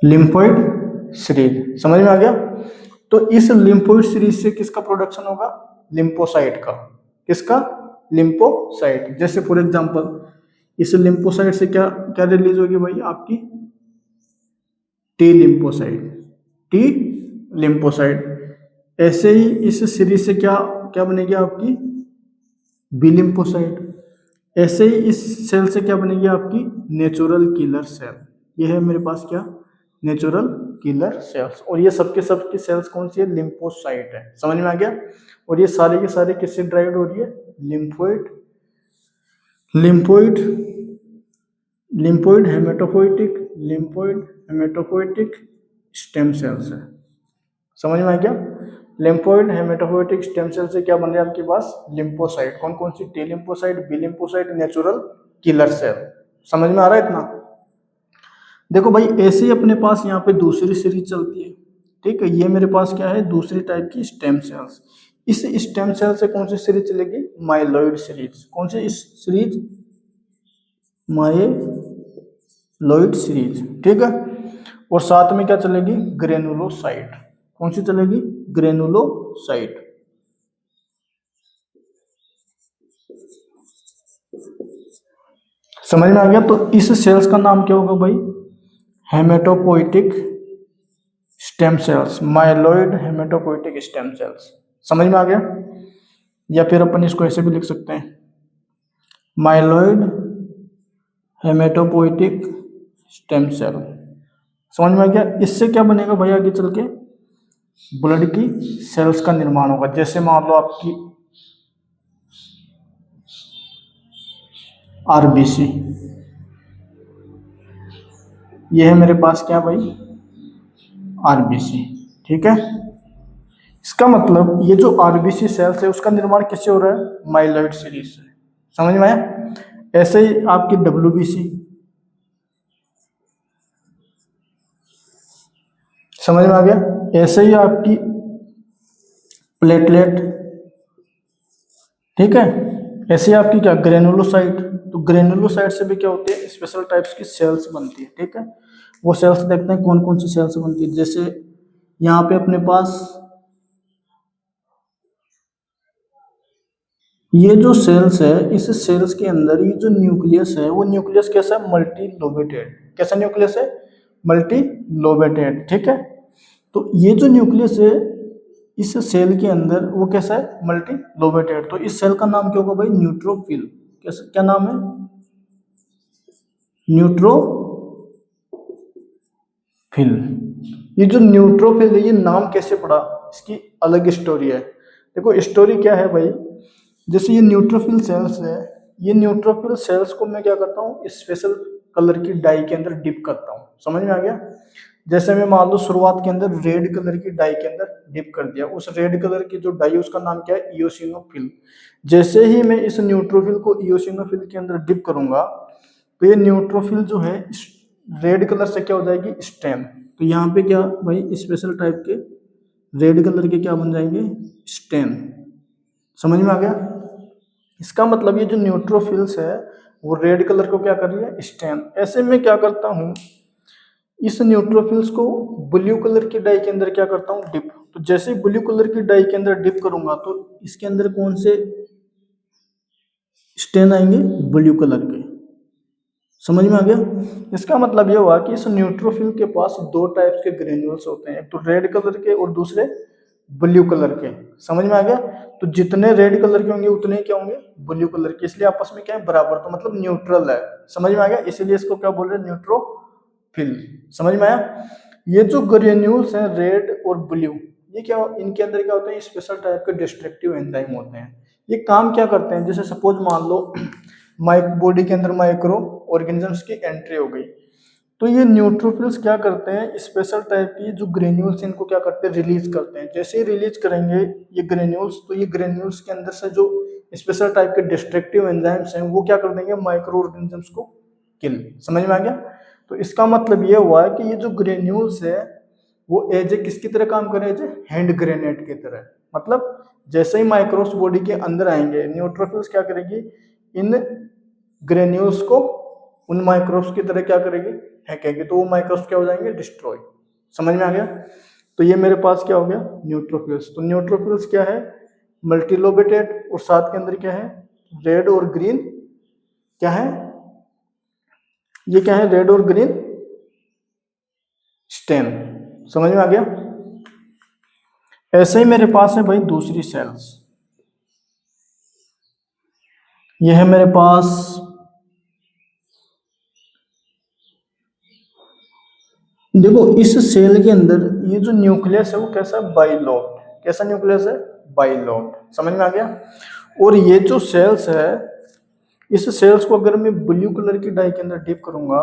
Lymphoid series. समझ में आ गया? तो इस लिम्फोइड सीरीज से किसका प्रोडक्शन होगा? लिम्फोसाइट का। किसका? लिम्फोसाइट। जैसे फॉर एग्जांपल इस लिम्फोसाइट से क्या क्या रिलीज होगी भाई? आपकी टी लिम्फोसाइट। T lymphocyte. ऐसे ही इस सीरीज से क्या क्या बनेगी? आपकी बी लिम्फोसाइट। ऐसे ही इस सेल से क्या बनेगी? आपकी नेचुरल किलर सेल। ये है मेरे पास क्या? Natural killer cells. और ये सबके सब की सेल्स कौन सी है? लिम्फोसाइट है। समझ में आ गया? और ये सारे के सारे किससे ड्राइव हो रही है? Lymphoid, lymphoid, lymphoid haematopoietic, lymphoid haematopoietic stem cells है। समझ में आ गया? लिम्फोइड हेमेटोपोइटिक स्टेम सेल से क्या बन रहा है आपके पास? लिम्फोसाइट। कौन कौन सी? T lymphocyte, B lymphocyte, natural killer cell. समझ में आ रहा है इतना? देखो भाई, ऐसे ही अपने पास यहाँ पे दूसरी सीरीज चलती है। ठीक है? ये मेरे पास क्या है? दूसरी टाइप की स्टेम सेल्स। इस स्टेम सेल से कौन सी सीरीज चलेगी? Myeloid series. कौन सी इस सीरीज? Myeloid series. ठीक है? और साथ में क्या चलेगी? ग्रेनुलोसाइट। कौन सी चलेगी? ग्रेनुलोसाइट। समझ में आ गया? तो इस सेल्स का नाम क्या होगा भाई? Haematopoietic stem cells, myeloid haematopoietic stem cells. समझ में आ गया? या फिर अपन इसको ऐसे भी लिख सकते हैं, माइलॉइड हेमेटोपोइटिक स्टेम सेल। समझ में आ गया? इससे क्या बनेगा भाई? आगे चल के ब्लड की सेल्स का निर्माण होगा। जैसे मान लो आपकी आरबीसी, ये है मेरे पास क्या भाई? आरबीसी। ठीक है? इसका मतलब ये जो आरबीसी सेल्स है उसका निर्माण किससे हो रहा है? माइलॉइड सीरीज से। समझ में आया? ऐसे ही आपकी डब्ल्यूबीसी, समझ में आ गया। ऐसे ही आपकी प्लेटलेट, ठीक है, ऐसे ही आपकी क्या ग्रेनुलोसाइट, तो ग्रेनुलोसाइट से भी क्या होती है, स्पेशल टाइप्स की सेल्स बनती है, ठीक है। वो सेल्स देखते हैं कौन कौन सी सेल्स बनती है। जैसे यहाँ पे अपने पास ये जो सेल्स है, इस सेल्स के अंदर ये जो न्यूक्लियस है, वो न्यूक्लियस कैसा है, मल्टी लोबेटेड। कैसा न्यूक्लियस है, मल्टी लोबेटेड, ठीक है। तो ये जो न्यूक्लियस है इस सेल के अंदर वो कैसा है, मल्टी लोबेटेड। तो इस सेल का नाम क्या होगा भाई, न्यूट्रोफिल। कैसा, क्या नाम है, न्यूट्रोफिल। ये जो न्यूट्रोफिल है, ये नाम कैसे पड़ा, इसकी अलग स्टोरी है। देखो स्टोरी क्या है भाई, जैसे ये न्यूट्रोफिल सेल्स है, ये न्यूट्रोफिल सेल्स को मैं क्या करता हूँ, स्पेशल कलर की डाई के अंदर डिप करता हूँ। समझ में आ गया। जैसे मैं मान लो शुरुआत के अंदर रेड कलर की डाई के अंदर डिप कर दिया, उस रेड कलर की जो डाई उसका नाम क्या है, इयोसिनोफिल। जैसे ही मैं इस न्यूट्रोफिल को इयोसिनोफिल के अंदर डिप करूंगा, तो ये न्यूट्रोफिल जो है रेड कलर से क्या हो जाएगी, स्टेम। तो यहाँ पे क्या भाई, स्पेशल टाइप के रेड कलर के क्या बन जाएंगे, स्टेम। समझ में आ गया। इसका मतलब ये जो न्यूट्रोफिल्स है वो रेड कलर को क्या कर रही है, स्टेम। ऐसे में क्या करता हूँ, इस न्यूट्रोफिल्स को ब्लू कलर की डाई के अंदर क्या करता हूँ, डिप। तो जैसे ही ब्लू कलर की डाई के अंदर डिप करूंगा तो इसके अंदर कौन से स्टेन आएंगे, ब्लू कलर के। समझ में आ गया। इसका मतलब ये हुआ कि इस न्यूट्रोफिल के पास दो टाइप्स के ग्रेन्यूल्स होते हैं, एक तो रेड कलर के और दूसरे ब्लू कलर के। समझ में आ गया। तो जितने रेड कलर के होंगे उतने ही क्या होंगे, ब्लू कलर के। इसलिए आपस में क्या है, बराबर, तो मतलब न्यूट्रल है। समझ में आ गया। इसीलिए इसको क्या बोल रहे हैं, न्यूट्रोफिल। समझ में आया। ये जो ग्रेन्यूल्स हैं रेड और ब्लू, ये क्या, इनके अंदर क्या होते हैं, स्पेशल टाइप के डिस्ट्रक्टिव एंजाइम होते हैं। ये काम क्या करते हैं, जैसे सपोज मान लो बॉडी के अंदर माइक्रो ऑर्गेनिजम्स की एंट्री हो गई, तो ये न्यूट्रोफिल्स क्या करते हैं, स्पेशल टाइप की जो ग्रेन्यूल्स इनको क्या करते हैं, रिलीज करते हैं। जैसे ही रिलीज करेंगे ये ग्रेन्यूल्स, तो ये ग्रेन्यूल्स के अंदर से जो स्पेशल टाइप के डिस्ट्रक्टिव एंजाइम्स हैं वो क्या कर देंगे, माइक्रो ऑर्गेनिजम्स को किल। समझ में आ गया। तो इसका मतलब ये हुआ है कि ये जो ग्रेन्यूल्स है वो एज ए किसकी तरह काम करें, एज ए हैंड ग्रेनेड की तरह। मतलब जैसे ही माइक्रोब्स बॉडी के अंदर आएंगे, न्यूट्रोफिल्स क्या करेगी, इन ग्रेन्यूल्स को उन माइक्रोब्स की तरह क्या करेगी, फेंकेगी। तो वो माइक्रोब्स क्या हो जाएंगे, डिस्ट्रॉय। समझ में आ गया। तो ये मेरे पास क्या हो गया, न्यूट्रोफिल्स। तो न्यूट्रोफिल्स क्या है, मल्टीलोबेटेड, और साथ के अंदर क्या है, रेड और ग्रीन, क्या है, ये क्या है, रेड और ग्रीन स्टेम। समझ में आ गया। ऐसे ही मेरे पास है भाई दूसरी सेल्स। ये है मेरे पास देखो इस सेल के अंदर ये जो न्यूक्लियस है वो कैसा है, बाइलोब्ड। कैसा न्यूक्लियस है, बाइलोब्ड। समझ में आ गया। और ये जो सेल्स है, इस सेल्स को अगर मैं ब्लू कलर की डाई के अंदर डिप करूंगा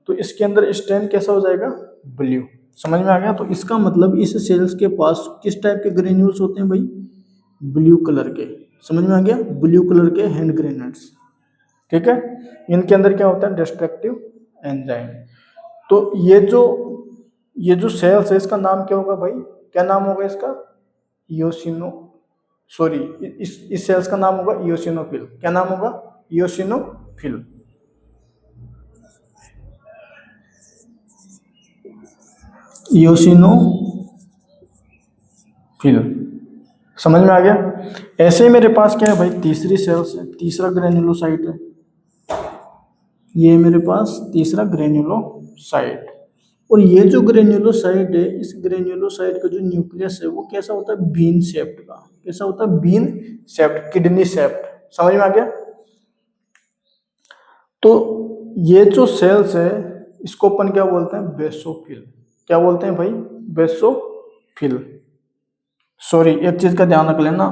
तो इसके अंदर स्टेन कैसा हो जाएगा, ब्लू। समझ में आ गया। तो इसका मतलब इस सेल्स के पास किस टाइप के ग्रेन्यूल्स होते हैं भाई, ब्लू कलर के। समझ में आ गया, ब्लू कलर के हैंड ग्रेनेड्स, ठीक है। इनके अंदर क्या होता है, डिस्ट्रक्टिव एंजाइम। तो ये जो सेल्स है इसका नाम क्या होगा भाई, क्या नाम होगा इसका, इयोसिनो, सॉरी, इस सेल्स का नाम होगा इयोसिनोफिल। क्या नाम होगा, इयोसिनोफिल। इयोसिनोफिल। समझ में आ गया। ऐसे ही मेरे पास क्या है भाई, तीसरी सेल्स है, तीसरा ग्रेन्युलोसाइट है। ये मेरे पास तीसरा ग्रेन्युलोसाइट। और ये जो ग्रेन्युलोसाइट है, इस ग्रेन्युलोसाइट का जो न्यूक्लियस है वो कैसा होता है, बीन शेप्ड का। कैसा होता है, बीन शेप्ड, किडनी शेप्ड। समझ में आ गया। तो ये जो सेल्स है इसको अपन क्या बोलते हैं, बेसोफिल। क्या बोलते हैं भाई, बेसोफिल। सॉरी, एक चीज का ध्यान रख लेना,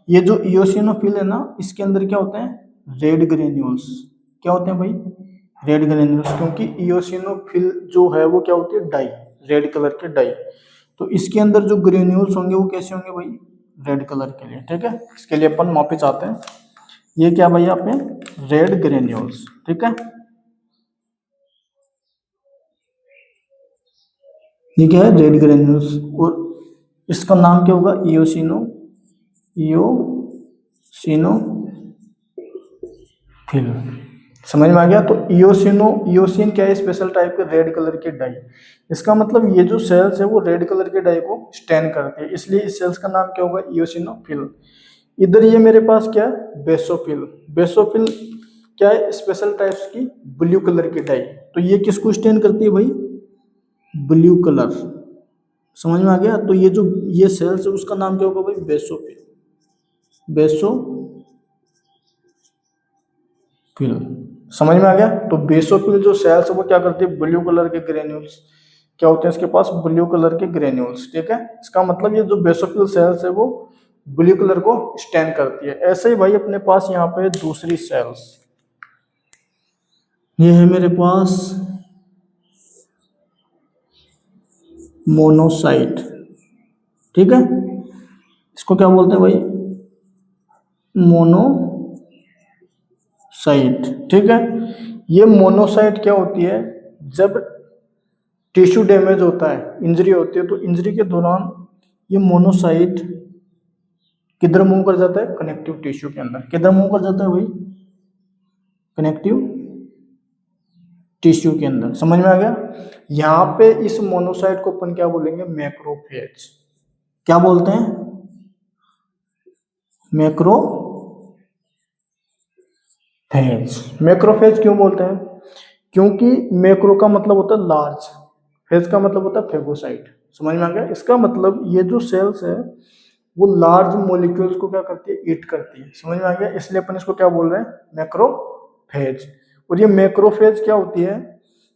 ये जो इयोसिनोफिल है ना, इसके अंदर क्या होते हैं, रेड ग्रेन्यूल्स। क्या होते हैं भाई, रेड ग्रेन्यूल्स। क्योंकि इयोसिनोफिल जो है वो क्या होती है, डाई, रेड कलर के डाई। तो इसके अंदर जो ग्रेन्यूल्स होंगे वो कैसे होंगे भाई, रेड कलर के लिए, ठीक है। इसके लिए अपन वापिस आते हैं। ये क्या भाई, आप में रेड ग्रेन्यूल्स, ठीक है। ये क्या है, रेड ग्रेन्यूल्स। और इसका नाम क्या होगा, इयोसिनोफिल। समझ में आ गया। तो इयोसिन क्या है, स्पेशल टाइप के रेड कलर के डाई। इसका मतलब ये जो सेल्स है वो रेड कलर के डाई को स्टैन करते हैं, इसलिए इस सेल्स का नाम क्या होगा, इयोसिनोफिल। इधर ये मेरे पास क्या है, बेसोफिल। बेसोफिल क्या है, स्पेशल टाइप्स की ब्लू कलर की डाई। तो ये किसको स्टैन करती है भाई, ब्लू कलर। समझ में आ गया। तो ये जो ये सेल्स है उसका नाम क्या होगा भाई, बेसोफिल। बेसोफिल। समझ में आ गया। तो बेसोफिल जो सेल्स है वो क्या करती है, ब्लू कलर के ग्रेन्यूल्स क्या होते हैं इसके पास, ब्लू कलर के ग्रेन्यूल्स। ठीक है, इसका मतलब ये जो बेसोफिल सेल्स है वो ब्लू कलर को स्टैन करती है। ऐसे ही भाई अपने पास यहाँ पे दूसरी सेल्स, ये है मेरे पास मोनोसाइट। ठीक है, इसको क्या बोलते हैं भाई, मोनोसाइट। ठीक है, ये मोनोसाइट क्या होती है, जब टिश्यू डैमेज होता है, इंजरी होती है, तो इंजरी के दौरान ये मोनोसाइट किधर मूव कर जाता है, कनेक्टिव टिश्यू के अंदर। किधर मूव कर जाता है भाई, कनेक्टिव टिश्यू के अंदर। समझ में आ गया। यहाँ पे इस मोनोसाइट को अपन क्या बोलेंगे, मैक्रोफेज। क्या बोलते हैं, मैक्रोफेज। मैक्रोफेज क्यों बोलते हैं, क्योंकि मैक्रो का मतलब होता है लार्ज, फेज का मतलब होता है फेगोसाइट। समझ में आ गया। इसका मतलब ये जो सेल्स है वो लार्ज मॉलिक्यूल्स को क्या करती है, ईट करती है। समझ में आ गया, इसलिए अपन इसको क्या बोल रहे हैं, मैक्रोफेज। और ये मैक्रोफेज क्या होती है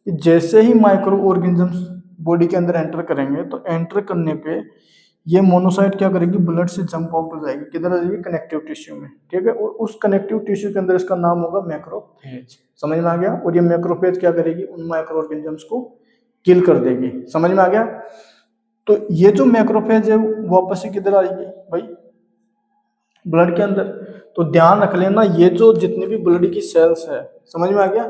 कि जैसे ही माइक्रो ऑर्गेनिजम्स बॉडी के अंदर एंटर करेंगे, तो एंटर करने पे ये मोनोसाइट क्या करेगी, ब्लड से जंप आउट हो जाएगी, किधर आ जाएगी, कनेक्टिव टिश्यू में। ठीक है, और उस कनेक्टिव टिश्यू के अंदर इसका नाम होगा मैक्रोफेज। समझ में आ गया। और ये मैक्रोफेज क्या करेगी, उन माइक्रो ऑर्गेनिजम्स को किल कर देगी। समझ में आ गया। तो ये जो मैक्रोफेज है वापस से किधर आएगी भाई, ब्लड के अंदर। तो ध्यान रख लेना, ये जो जितनी भी ब्लड की सेल्स है, समझ में आ गया।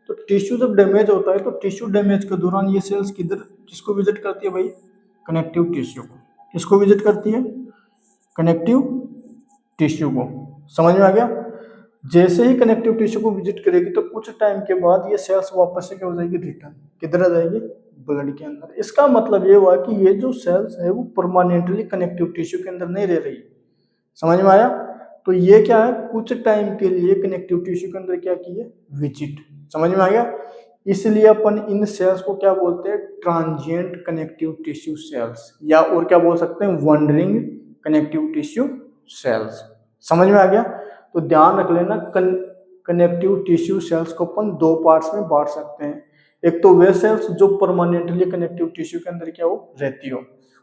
तो टिश्यू जब डैमेज होता है, तो टिश्यू डैमेज के दौरान ये सेल्स किधर, किसको विजिट करती है भाई, कनेक्टिव टिश्यू को। किसको विजिट करती है, कनेक्टिव टिश्यू को। समझ में आ गया। जैसे ही कनेक्टिव टिश्यू को विजिट करेगी, तो कुछ टाइम के बाद ये सेल्स वापस से क्या हो जाएगी, रिटर्न किधर आ जाएगी, ब्लड के अंदर। इसका मतलब ये हुआ कि ये जो सेल्स है वो परमानेंटली कनेक्टिव टिश्यू के अंदर नहीं रह रही। समझ में आया। तो ये क्या है, कुछ टाइम के लिए कनेक्टिव टिश्यू के अंदर क्या की है, विजिट। समझ में आ गया। इसलिए अपन इन सेल्स को क्या बोलते हैं, ट्रांजिएंट कनेक्टिव टिश्यू सेल्स, या और क्या बोल सकते हैं, वंडरिंग कनेक्टिव टिश्यू सेल्स। समझ में आ गया। तो ध्यान रख लेना, कनेक्टिव टिश्यू सेल्स को अपन दो पार्ट्स में बांट सकते हैं। एक तो वे सेल्स जो परमानेंटली कनेक्टिव टिश्यू के अंदर क्या हो, रहती हो,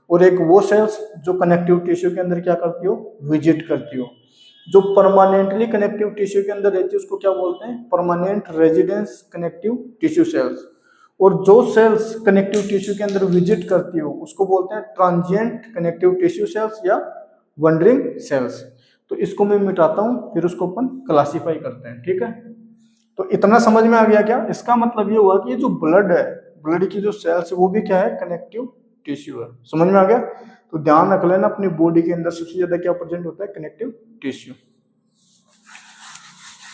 और एक वो सेल्स जो कनेक्टिव टिश्यू के अंदर क्या करती हो, विजिट करती हो। जो परमानेंटली कनेक्टिव टिश्यू के अंदर रहती है उसको क्या बोलते हैं, permanent residence connective tissue cells. और जो सेल्स कनेक्टिव टिश्यू के अंदर विजिट करती हो उसको बोलते हैं ट्रांजिएंट कनेक्टिव टिश्यू सेल्स या वंडरिंग सेल्स। तो इसको मैं मिटाता हूं, फिर उसको अपन क्लासिफाई करते हैं। ठीक है, तो इतना समझ में आ गया क्या। इसका मतलब ये हुआ कि ये जो ब्लड है, ब्लड की जो सेल्स है वो भी क्या है, कनेक्टिव टिश्यू है। समझ में आ गया। तो ध्यान रख लेना, अपनी बॉडी के अंदर सबसे ज्यादा क्या प्रेजेंट होता है, कनेक्टिव टिश्यू।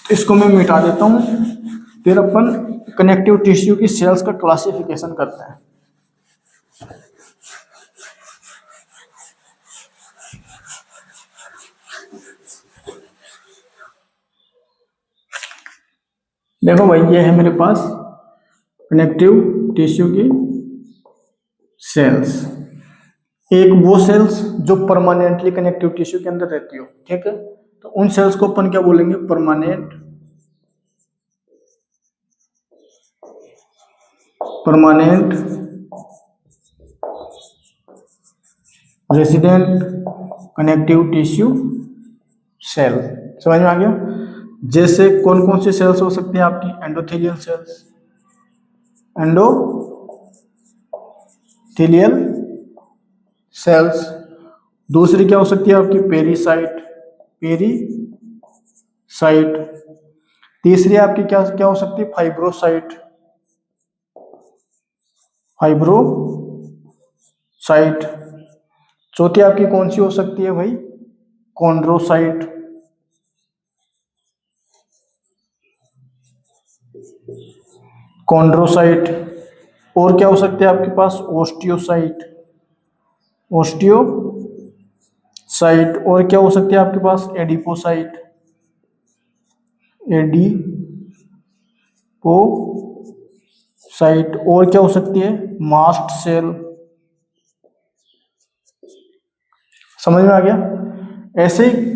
तो इसको मैं मिटा देता हूं, फिर अपन कनेक्टिव टिश्यू की सेल्स का क्लासिफिकेशन करते हैं। देखो भाई, ये है मेरे पास कनेक्टिव टिश्यू की सेल्स। एक वो सेल्स जो परमानेंटली कनेक्टिव टिश्यू के अंदर रहती हो। ठीक है, तो उन सेल्स को अपन क्या बोलेंगे, permanent permanent resident connective tissue cell. समझ में आ गया। जैसे कौन कौन सी सेल्स हो सकती है आपकी, एंडोथेलियल सेल्स, एंडोथेलियल सेल्स। दूसरी क्या हो सकती है आपकी, पेरीसाइट, पेरीसाइट। तीसरी आपकी क्या क्या हो सकती है, फाइब्रोसाइट, फाइब्रोसाइट। साइट। चौथी आपकी कौन सी हो सकती है भाई? कॉन्ड्रोसाइट। कॉन्ड्रोसाइट। और क्या हो सकते हैं आपके पास? ओस्टियोसाइट। ओस्टियोसाइट। और क्या हो सकती है आपके पास? एडिपोसाइट। एडिपोसाइट। और क्या हो सकती है? Mast cell. समझ में आ गया? ऐसे ही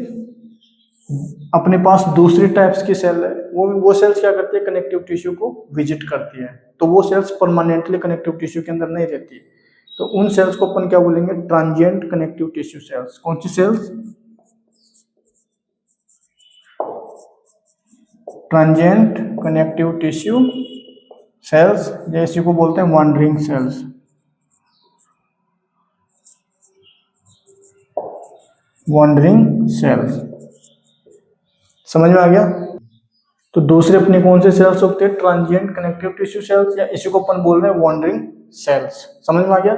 अपने पास दूसरी टाइप्स की सेल है, वो सेल्स क्या करती है? कनेक्टिव टिश्यू को विजिट करती है, तो वो सेल्स परमानेंटली कनेक्टिव टिश्यू के अंदर नहीं रहती। तो उन सेल्स को अपन क्या बोलेंगे? Transient connective tissue cells. कौन सी cells? Transient connective tissue cells, जैसे को बोलते हैं वॉन्डरिंग सेल्स। Wandering sales. समझ में आ गया? तो दूसरे अपने कौन से सेल्स होते हैं? ट्रांजिएंट कनेक्टिव टिश्यू सेल्स, या इसी को अपन बोल रहे हैं वॉन्डरिंग सेल्स। समझ में आ गया?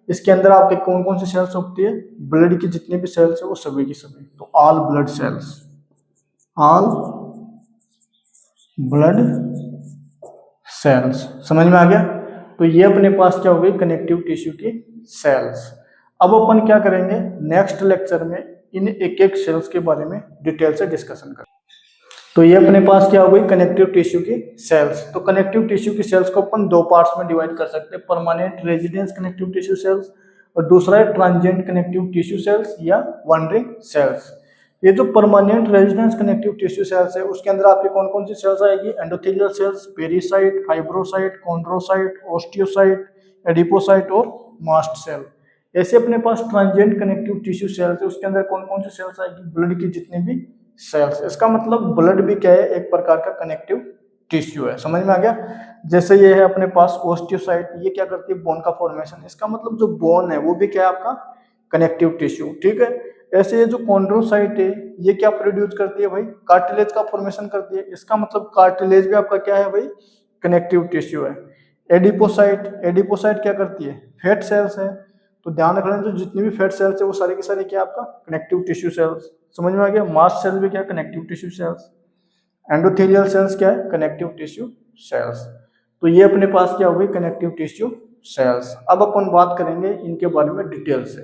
इसके अंदर आपके कौन कौन से सेल्स होती है? ब्लड की जितनी भी सेल्स है वो सभी की सभी, तो all blood cells. All blood cells. समझ में आ गया? तो ये अपने पास क्या हो गई? कनेक्टिव टिश्यू की सेल्स। अब अपन क्या करेंगे नेक्स्ट लेक्चर में? इन एक एक सेल्स के बारे में डिटेल से डिस्कशन करेंगे। तो ये अपने पास क्या हो गई? कनेक्टिव टिश्यू की सेल्स। तो कनेक्टिव टिश्यू की सेल्स को अपन दो पार्ट्स में डिवाइड कर सकते हैं, permanent residence connective tissue cells और दूसरा है ट्रांजिएंट कनेक्टिव टिश्यू सेल्स या वॉन्डरिंग सेल्स। ये जो permanent residence connective tissue cells है उसके अंदर आपकी कौन कौन सी सेल्स आएगी? Endothelial cells, pericyte, fibrocyte, chondrocyte, osteocyte, adipocyte और मास्ट सेल। ऐसे अपने पास ट्रांजिएंट कनेक्टिव टिश्यू सेल्स है, उसके अंदर कौन कौन सी सेल्स आएगी? ब्लड की जितनी भी सेल्स। इसका मतलब ब्लड भी क्या है? एक प्रकार का कनेक्टिव टिश्यू है। समझ में आ गया? जैसे ये है अपने पास ओस्टियोसाइट, ये क्या करती है? बोन का फॉर्मेशन। इसका मतलब जो बोन है वो भी क्या है? आपका कनेक्टिव टिश्यू। ठीक है। ऐसे ये जो कॉन्ड्रोसाइट है ये क्या प्रोड्यूस करती है भाई? कार्टिलेज का फॉर्मेशन करती है। इसका मतलब कार्टिलेज भी आपका क्या है भाई? कनेक्टिव टिश्यू है। एडिपोसाइट, एडिपोसाइट क्या करती है? फैट सेल्स है। तो ध्यान रखना जो जितनी भी फैट सेल्स है वो सारी की सारी क्या है? आपका कनेक्टिव टिश्यू सेल्स। समझ में आ गया? मास्ट सेल भी क्या? Connective tissue sales. Endothelial cells क्या है? Connective tissue sales. तो ये अपने पास क्या हो गई? Connective tissue sales. अब अपन बात करेंगे इनके बारे में डिटेल से।